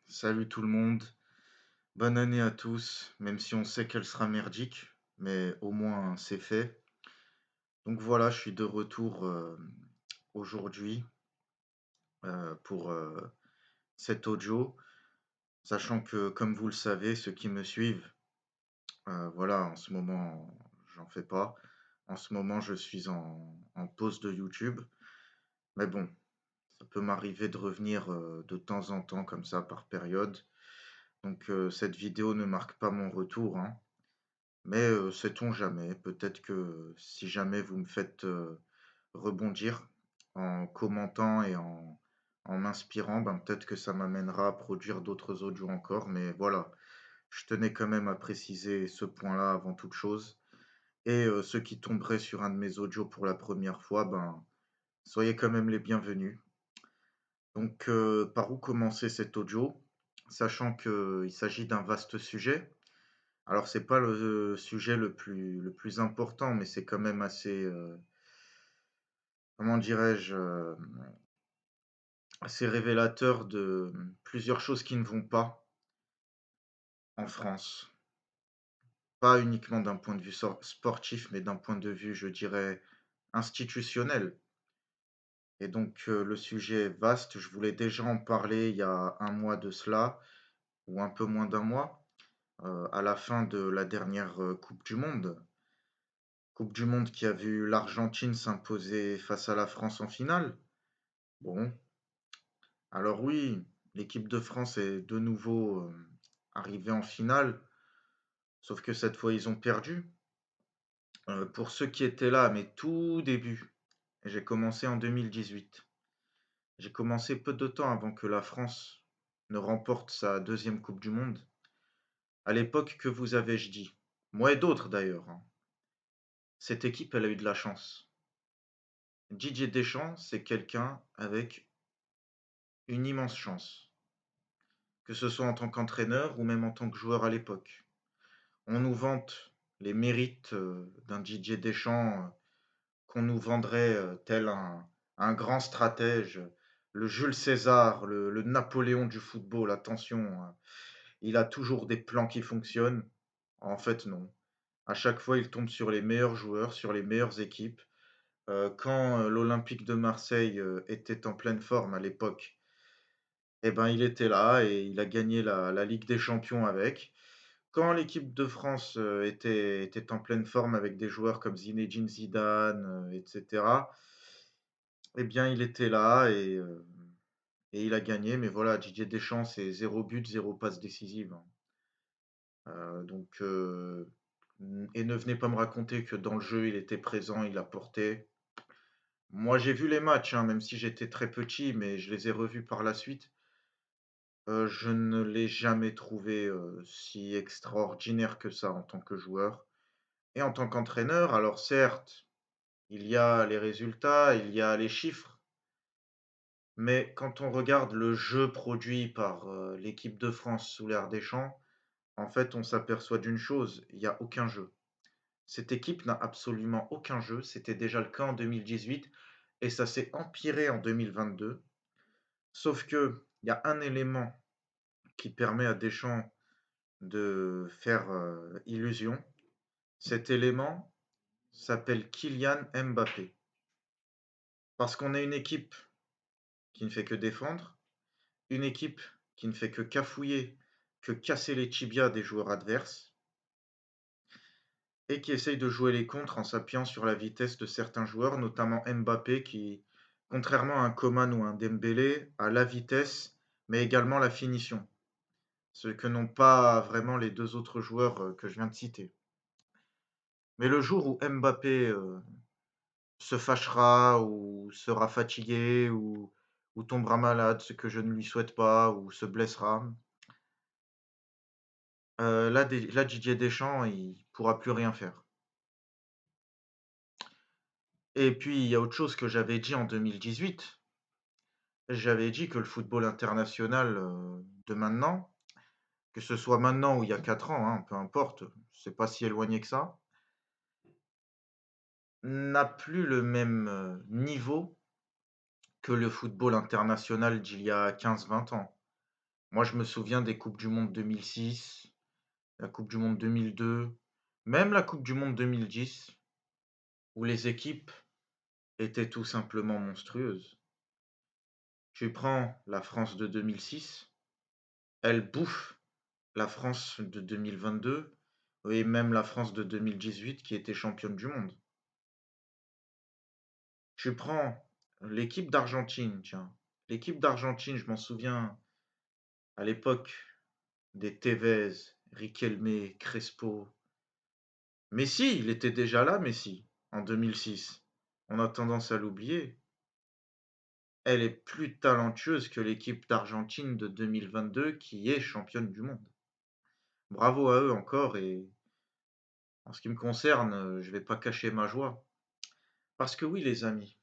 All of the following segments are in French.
Salut tout le monde, bonne année à tous, même si on sait qu'elle sera merdique, mais au moins c'est fait. Donc voilà, je suis de retour aujourd'hui pour cet audio, sachant que comme vous le savez, ceux qui me suivent, voilà, en ce moment j'en fais pas. En ce moment je suis en pause de YouTube, mais bon, ça peut m'arriver de revenir de temps en temps comme ça par période. Donc cette vidéo ne marque pas mon retour, hein. Mais, sait-on jamais, peut-être que si jamais vous me faites, rebondir en commentant et en m'inspirant, ben, peut-être que ça m'amènera à produire d'autres audios encore. Mais voilà, je tenais quand même à préciser ce point-là avant toute chose et ceux qui tomberaient sur un de mes audios pour la première fois, ben, soyez quand même les bienvenus. Donc, par où commencer cet audio? Sachant qu'il s'agit d'un vaste sujet. Alors c'est pas le sujet le plus important, mais c'est quand même assez, comment dirais-je? Assez révélateur de, plusieurs choses qui ne vont pas en France. Pas uniquement d'un point de vue sportif, mais d'un point de vue, je dirais, institutionnel. Et donc, le sujet est vaste. Je voulais déjà en parler il y a un mois de cela, ou un peu moins d'un mois, à la fin de la dernière, coupe du monde. Coupe du monde qui a vu l'Argentine s'imposer face à la France en finale. Bon, alors oui, l'équipe de France est de nouveau, arrivée en finale, sauf que cette fois, ils ont perdu. Pour ceux qui étaient là à mes tout débuts, j'ai commencé en 2018. J'ai commencé peu de temps avant que la France ne remporte sa deuxième coupe du monde. À l'époque, que vous avais-je dit? Moi et d'autres d'ailleurs, hein. Cette équipe, elle a eu de la chance. Didier Deschamps, c'est quelqu'un avec une immense chance, que ce soit en tant qu'entraîneur ou même en tant que joueur à l'époque. On nous vante les mérites, d'un Didier Deschamps, qu'on nous vendrait, tel un grand stratège, le Jules César, le Napoléon du football. Attention, il a toujours des plans qui fonctionnent. En fait, non. À chaque fois, il tombe sur les meilleurs joueurs, sur les meilleures équipes. Quand, l'Olympique de Marseille, était en pleine forme à l'époque, et ben, il était là et il a gagné la Ligue des champions avec. Quand l'équipe de France, était en pleine forme avec des joueurs comme Zinedine Zidane, et cetera, eh bien, il était là et il a gagné. Mais voilà, Didier Deschamps, c'est 0 but, 0 passe décisive, hein. Donc et ne venez pas me raconter que dans le jeu, il était présent, il apportait. Moi, j'ai vu les matchs, hein, même si j'étais très petit, mais je les ai revus par la suite. Je ne l'ai jamais trouvé, si extraordinaire que ça en tant que joueur. Et en tant qu'entraîneur, alors certes, il y a les résultats, il y a les chiffres, mais quand on regarde le jeu produit par, l'équipe de France sous l'ère Deschamps, en fait, on s'aperçoit d'une chose, il y a aucun jeu. Cette équipe n'a absolument aucun jeu, c'était déjà le cas en 2018 et ça s'est empiré en 2022. Sauf qu'il y a un élément qui permet à Deschamps de faire, illusion. Cet élément s'appelle Kylian Mbappé. Parce qu'on est une équipe qui ne fait que défendre, une équipe qui ne fait que cafouiller, que casser les tibias des joueurs adverses et qui essaye de jouer les contres en s'appuyant sur la vitesse de certains joueurs, notamment Mbappé qui, contrairement à un Coman ou un Dembélé, a la vitesse, mais également la finition, ce que n'ont pas vraiment les 2 autres joueurs, que je viens de citer. Mais le jour où Mbappé, se fâchera ou sera fatigué ou tombera malade, ce que je ne lui souhaite pas, ou se blessera, là Didier Deschamps, il pourra plus rien faire. Et puis il y a autre chose que j'avais dit en 2018. J'avais dit que le football international, de maintenant, que ce soit maintenant ou il y a 4 ans, hein, peu importe, c'est pas si éloigné que ça, n'a plus le même, niveau que le football international d'il y a 15-20 ans. Moi, je me souviens des coupes du monde 2006, la coupe du monde 2002, même la coupe du monde 2010, où les équipes étaient tout simplement monstrueuses. Tu prends la France de 2006, elle bouffe la France de 2022 et même la France de 2018 qui était championne du monde. Tu prends l'équipe d'Argentine, tiens. L'équipe d'Argentine, je m'en souviens à l'époque des Tevez, Riquelme, Crespo. Messi, il était déjà là, Messi, en 2006. On a tendance à l'oublier. Elle est plus talentueuse que l'équipe d'Argentine de 2022 qui est championne du monde. Bravo à eux encore et en ce qui me concerne, je vais pas cacher ma joie. Parce que oui, les amis,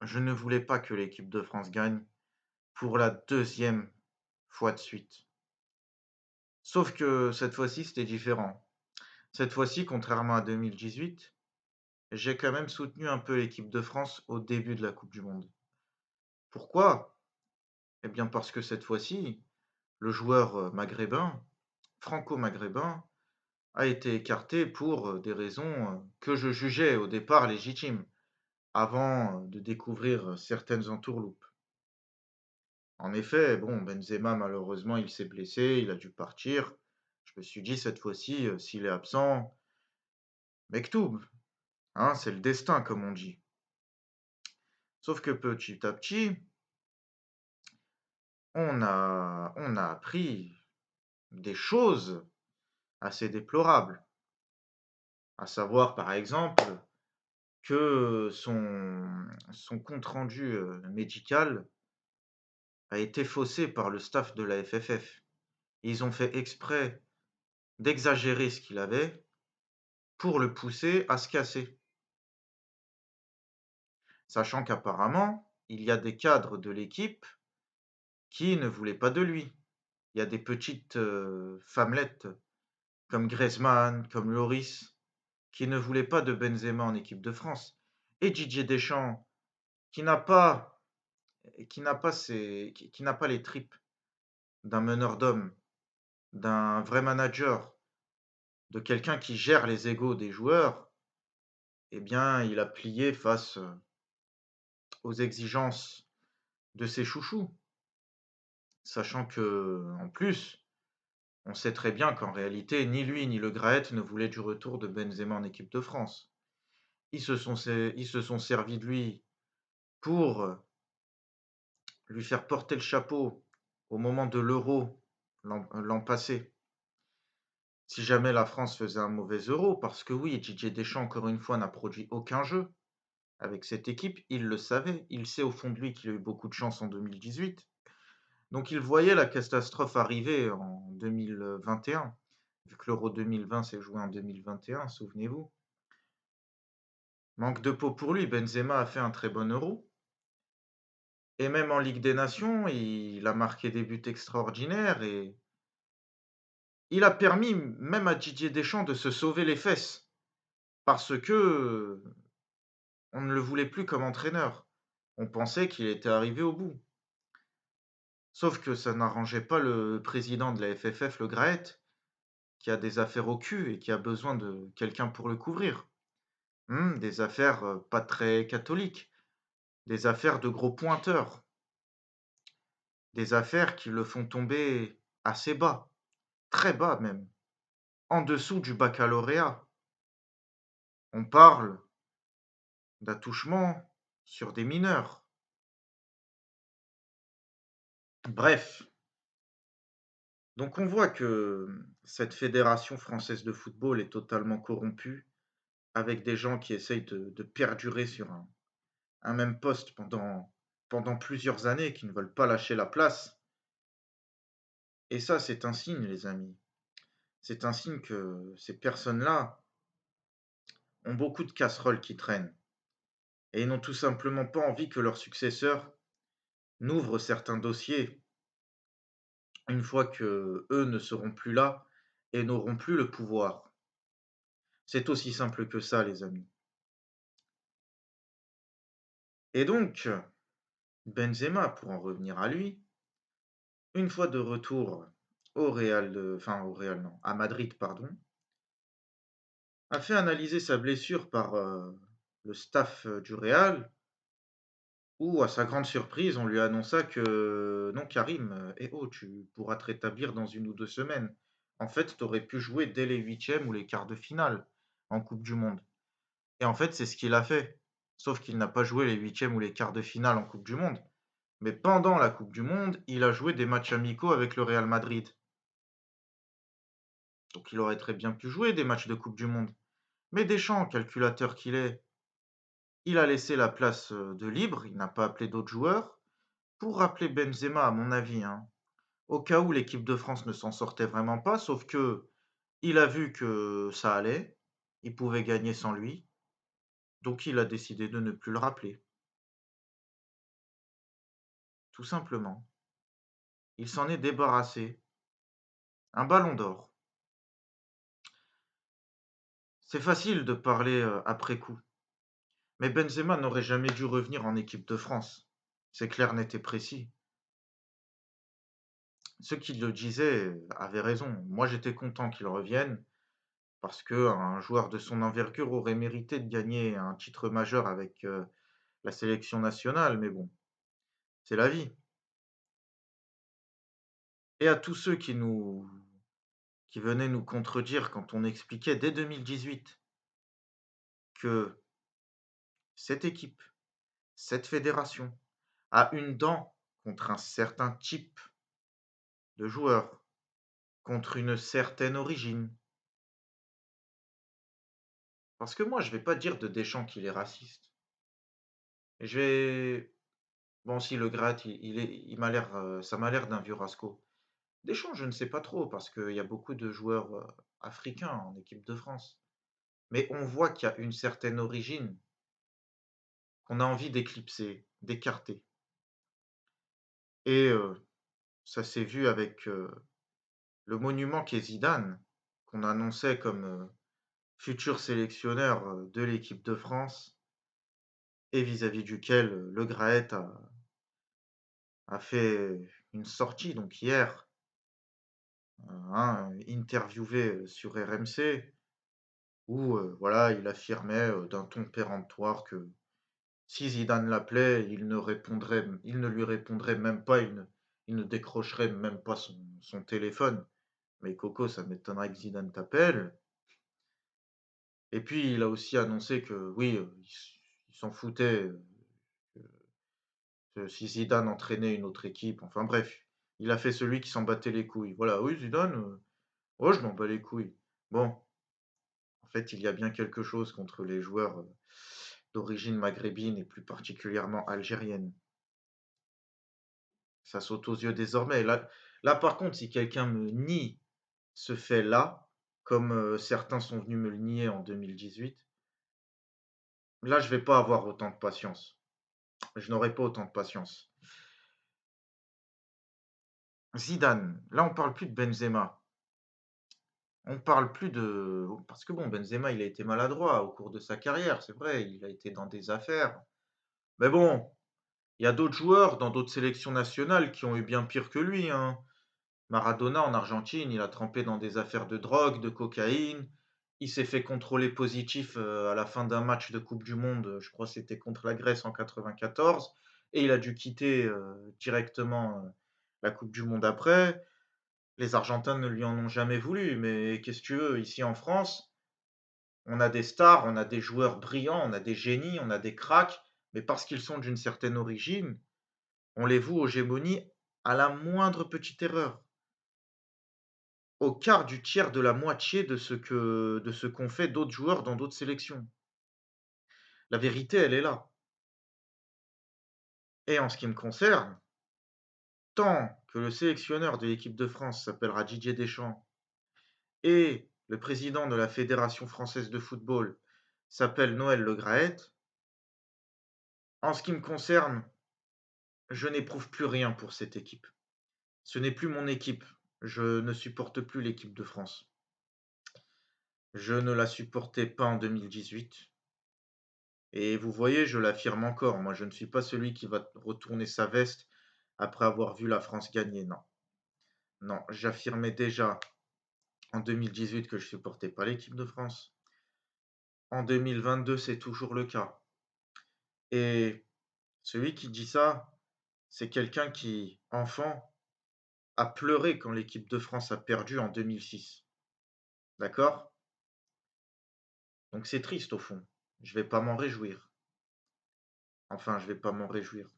je ne voulais pas que l'équipe de France gagne pour la deuxième fois de suite. Sauf que cette fois-ci, c'était différent. Cette fois-ci, contrairement à 2018, j'ai quand même soutenu un peu l'équipe de France au début de la coupe du monde. Pourquoi? Eh bien parce que cette fois-ci, le joueur, maghrébin, franco-maghrébin, a été écarté pour, des raisons, que je jugeais au départ légitimes, avant, de découvrir, certaines entourloupes. En effet, bon, Benzema malheureusement, il s'est blessé, il a dû partir. Je me suis dit: «Cette fois-ci, s'il est absent, Mektoub, hein, c'est le destin», comme on dit. Sauf que petit à petit, on a appris des choses assez déplorables. À savoir, par exemple, que son compte rendu, médical a été faussé par le staff de la FFF. Ils ont fait exprès d'exagérer ce qu'il avait pour le pousser à se casser. Sachant qu'apparemment, il y a des cadres de l'équipe qui ne voulaient pas de lui. Il y a des petites, femmelettes comme Griezmann, comme Lloris, qui ne voulaient pas de Benzema en équipe de France. Et Didier Deschamps, qui n'a pas qui n'a pas les tripes d'un meneur d'hommes, d'un vrai manager, de quelqu'un qui gère les égos des joueurs, eh bien, il a plié face, aux exigences de ses chouchous. Sachant que, en plus, on sait très bien qu'en réalité, ni lui ni Le Graët ne voulaient du retour de Benzema en équipe de France. Ils se sont servis de lui pour, lui faire porter le chapeau au moment de l'Euro l'an passé, si jamais la France faisait un mauvais Euro. Parce que oui, Didier Deschamps, encore une fois, n'a produit aucun jeu avec cette équipe. Il le savait, il sait au fond de lui qu'il a eu beaucoup de chance en 2018. Donc il voyait la catastrophe arriver en 2021, vu que l'Euro 2020 s'est joué en 2021, souvenez-vous. Manque de peau pour lui, Benzema a fait un très bon Euro. Et même en Ligue des Nations, il a marqué des buts extraordinaires et il a permis même à Didier Deschamps de se sauver les fesses parce que on ne le voulait plus comme entraîneur. On pensait qu'il était arrivé au bout. Sauf que ça n'arrangeait pas le président de la FFF, Le Graët, qui a des affaires au cul et qui a besoin de quelqu'un pour le couvrir. Des affaires, pas très catholiques, des affaires de gros pointeurs, des affaires qui le font tomber assez bas, très bas même, en dessous du baccalauréat. On parle d'attouchement sur des mineurs. Bref, donc on voit que cette fédération française de football est totalement corrompue, avec des gens qui essayent de perdurer sur un même poste pendant plusieurs années, qui ne veulent pas lâcher la place. Et ça, c'est un signe, les amis. C'est un signe que ces personnes-là ont beaucoup de casseroles qui traînent. Et ils n'ont tout simplement pas envie que leurs successeurs n'ouvrent certains dossiers une fois que eux ne seront plus là et n'auront plus le pouvoir. C'est aussi simple que ça, les amis. Et donc, Benzema, pour en revenir à lui, une fois de retour au Real non, à Madrid pardon, a fait analyser sa blessure par, le staff, du Real où, à sa grande surprise, on lui annonça que: «Non Karim, oh, tu pourras te rétablir dans 1 ou 2 semaines. En fait, tu aurais pu jouer dès les huitièmes ou les quarts de finale en coupe du monde». Et en fait, c'est ce qu'il a fait. Sauf qu'il n'a pas joué les huitièmes ou les quarts de finale en coupe du monde. Mais pendant la coupe du monde, il a joué des matchs amicaux avec le Real Madrid. Donc il aurait très bien pu jouer des matchs de coupe du monde. Mais Deschamps, calculateur qu'il est, il a laissé la place, de libre, il n'a pas appelé d'autres joueurs, pour rappeler Benzema à mon avis, hein, au cas où l'équipe de France ne s'en sortait vraiment pas, sauf que il a vu que ça allait, il pouvait gagner sans lui, donc il a décidé de ne plus le rappeler, tout simplement. Il s'en est débarrassé. Un ballon d'or. C'est facile de parler, après coup, mais Benzema n'aurait jamais dû revenir en équipe de France. C'est clair, net et précis. Ceux qui le disaient, avaient raison. Moi, j'étais content qu'il revienne parce qu'un joueur de son envergure aurait mérité de gagner un titre majeur avec, la sélection nationale, mais bon, c'est la vie. Et à tous ceux qui venaient nous contredire quand on expliquait dès 2018 que cette équipe, cette fédération a une dent contre un certain type de joueur, contre une certaine origine. Parce que moi, je vais pas dire de Deschamps qu'il est raciste. Et je vais bon, si le gratte, il m'a l'air, ça m'a l'air d'un vieux rasco. Deschamps, je ne sais pas trop parce qu'il y a beaucoup de joueurs, africains en équipe de France. Mais on voit qu'il y a une certaine origine qu'on a envie d'éclipser, d'écarter. Et ça s'est vu avec, le monument qu'est Zidane, qu'on annonçait comme, futur sélectionneur, de l'équipe de France et vis-à-vis duquel, Le Graët a fait une sortie donc hier, hein, interviewé, sur RMC où, voilà, il affirmait, d'un ton péremptoire que si Zidane l'appelait, il ne lui répondrait même pas, il ne décrocherait même pas son téléphone. Mais Coco, ça m'étonnerait que Zidane t'appelle. Et puis il a aussi annoncé que oui, il s'en foutait, si Zidane entraînait une autre équipe, enfin bref, il a fait celui qui s'en battait les couilles. Voilà, oui, Zidane, oh, je m'en bats les couilles. Bon, en fait, il y a bien quelque chose contre les joueurs d'origine maghrébine et plus particulièrement algérienne. Ça saute aux yeux désormais. Là, par contre, si quelqu'un me nie ce fait-là, comme certains sont venus me le nier en 2018, là, je vais pas avoir autant de patience. Je n'aurai pas autant de patience. Zidane, là, on parle plus de Benzema. On parle plus de parce que bon, Benzema, il a été maladroit au cours de sa carrière, c'est vrai, il a été dans des affaires. Mais bon, il y a d'autres joueurs dans d'autres sélections nationales qui ont eu bien pire que lui, hein. Maradona en Argentine, il a trempé dans des affaires de drogue, de cocaïne. Il s'est fait contrôler positif, à la fin d'un match de coupe du monde, je crois que c'était contre la Grèce en 94 et il a dû quitter, directement, la coupe du monde après. Les Argentins ne lui en ont jamais voulu, mais qu'est-ce que tu veux? Ici en France, on a des stars, on a des joueurs brillants, on a des génies, on a des cracks, mais parce qu'ils sont d'une certaine origine, on les voue aux gémonies à la moindre petite erreur, au quart du tiers de la moitié de ce qu'ont fait d'autres joueurs dans d'autres sélections. La vérité, elle est là. Et en ce qui me concerne, tant que le sélectionneur de l'équipe de France s'appellera Didier Deschamps et le président de la Fédération française de football s'appelle Noël Le Graët, en ce qui me concerne, je n'éprouve plus rien pour cette équipe. Ce n'est plus mon équipe. Je ne supporte plus l'équipe de France. Je ne la supportais pas en 2018. Et vous voyez, je l'affirme encore, moi je ne suis pas celui qui va retourner sa veste après avoir vu la France gagner, non. non, j'affirmais déjà en 2018 que je supportais pas l'équipe de France. En 2022, c'est toujours le cas. Et celui qui dit ça, c'est quelqu'un qui, enfant, a pleuré quand l'équipe de France a perdu en 2006. D'accord? Donc c'est triste au fond. Je vais pas m'en réjouir. Enfin, je vais pas m'en réjouir.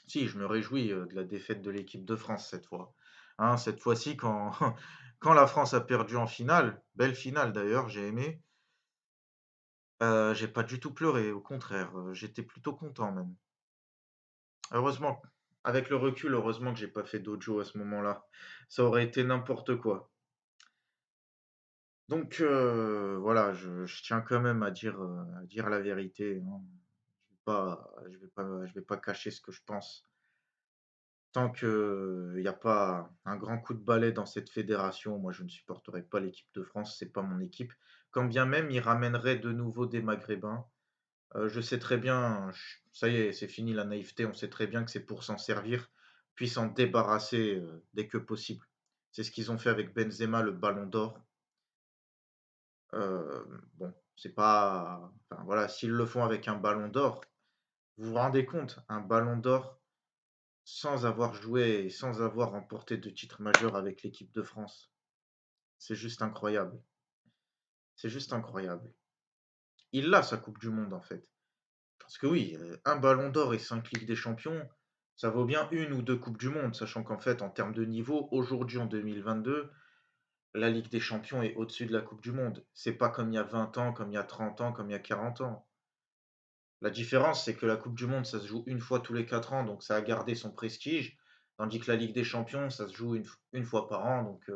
Si, je me réjouis, de la défaite de l'équipe de France cette fois. Hein, cette fois-ci, quand quand la France a perdu en finale, belle finale d'ailleurs, j'ai aimé, j'ai pas du tout pleuré, au contraire, j'étais plutôt content même. Heureusement, avec le recul, heureusement que j'ai pas fait d'audio à ce moment-là. Ça aurait été n'importe quoi. Donc voilà, je tiens quand même à dire la vérité, hein. Je vais pas cacher ce que je pense. Tant qu'il y a pas un grand coup de balai dans cette fédération, moi je ne supporterai pas l'équipe de France, c'est pas mon équipe. Quand bien même ils ramèneraient de nouveau des Maghrébins, je sais très bien, ça y est, c'est fini la naïveté, on sait très bien que c'est pour s'en servir, puis s'en débarrasser, dès que possible. C'est ce qu'ils ont fait avec Benzema, le ballon d'or. Bon, c'est pas enfin voilà, s'ils le font avec un ballon d'or, vous vous rendez compte? Un ballon d'or sans avoir joué et sans avoir remporté de titre majeur avec l'équipe de France. C'est juste incroyable. C'est juste incroyable. Il a sa coupe du monde, en fait. Parce que oui, 1 ballon d'or et 5 ligues des champions, ça vaut bien une ou 2 coupes du monde, sachant qu'en fait, en termes de niveau, aujourd'hui, en 2022, la Ligue des champions est au-dessus de la coupe du monde. C'est pas comme il y a 20 ans, comme il y a 30 ans, comme il y a 40 ans. La différence, c'est que la coupe du monde, ça se joue une fois tous les 4 ans, donc ça a gardé son prestige, tandis que la Ligue des champions, ça se joue une fois par an, donc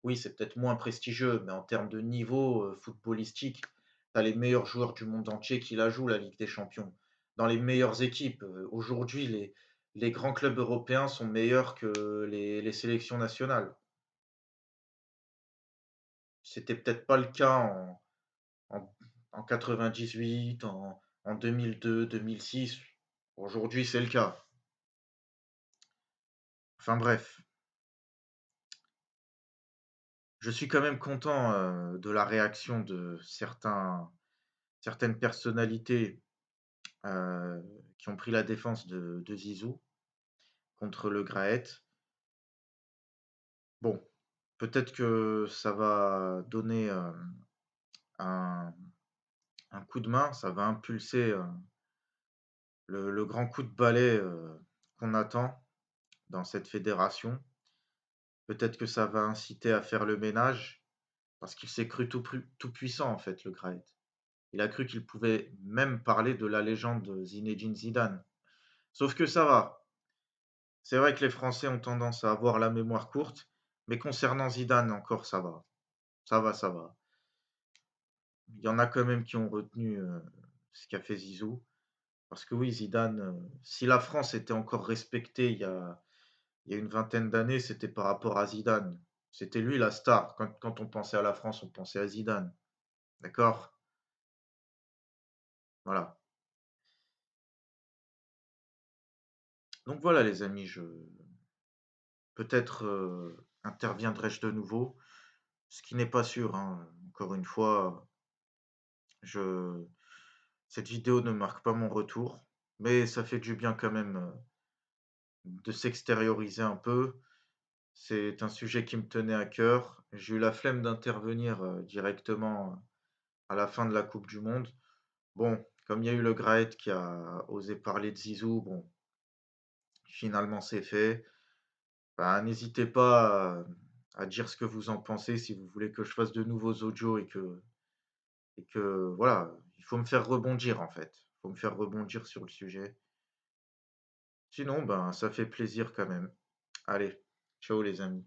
oui, c'est peut-être moins prestigieux, mais en termes de niveau, footballistique, tu as les meilleurs joueurs du monde entier qui la jouent, la Ligue des champions. Dans les meilleures équipes, aujourd'hui, les grands clubs européens sont meilleurs que les sélections nationales. C'était peut-être pas le cas en en 98, en 2002, 2006. Aujourd'hui, c'est le cas. Enfin bref, je suis quand même content, de la réaction de certaines personnalités qui ont pris la défense de Zizou contre Le Graët. Bon, peut-être que ça va donner, un un coup de main, ça va impulser, le grand coup de balai, qu'on attend dans cette fédération. Peut-être que ça va inciter à faire le ménage, parce qu'il s'est cru tout puissant, en fait, Le Graët. Il a cru qu'il pouvait même parler de la légende Zinedine Zidane. Sauf que ça va. C'est vrai que les Français ont tendance à avoir la mémoire courte, mais concernant Zidane encore ça va. Ça va, ça va. Il y en a quand même qui ont retenu, ce qu'a fait Zizou. Parce que oui, Zidane, si la France était encore respectée il y a une vingtaine d'années, c'était par rapport à Zidane. C'était lui la star. Quand on pensait à la France, on pensait à Zidane. D'accord? Voilà. Donc voilà les amis, je peut-être, interviendrai-je de nouveau, ce qui n'est pas sûr, hein, encore une fois, je cette vidéo ne marque pas mon retour, mais ça fait du bien quand même, de s'extérioriser un peu. C'est un sujet qui me tenait à cœur. J'ai eu la flemme d'intervenir, directement, à la fin de la coupe du monde. Bon, comme il y a eu le Graët qui a osé parler de Zizou, bon, finalement c'est fait. Bah, n'hésitez pas à dire ce que vous en pensez si vous voulez que je fasse de nouveaux audios et que voilà, il faut me faire rebondir en fait. Il faut me faire rebondir sur le sujet. Sinon, ben, ça fait plaisir quand même. Allez, ciao les amis.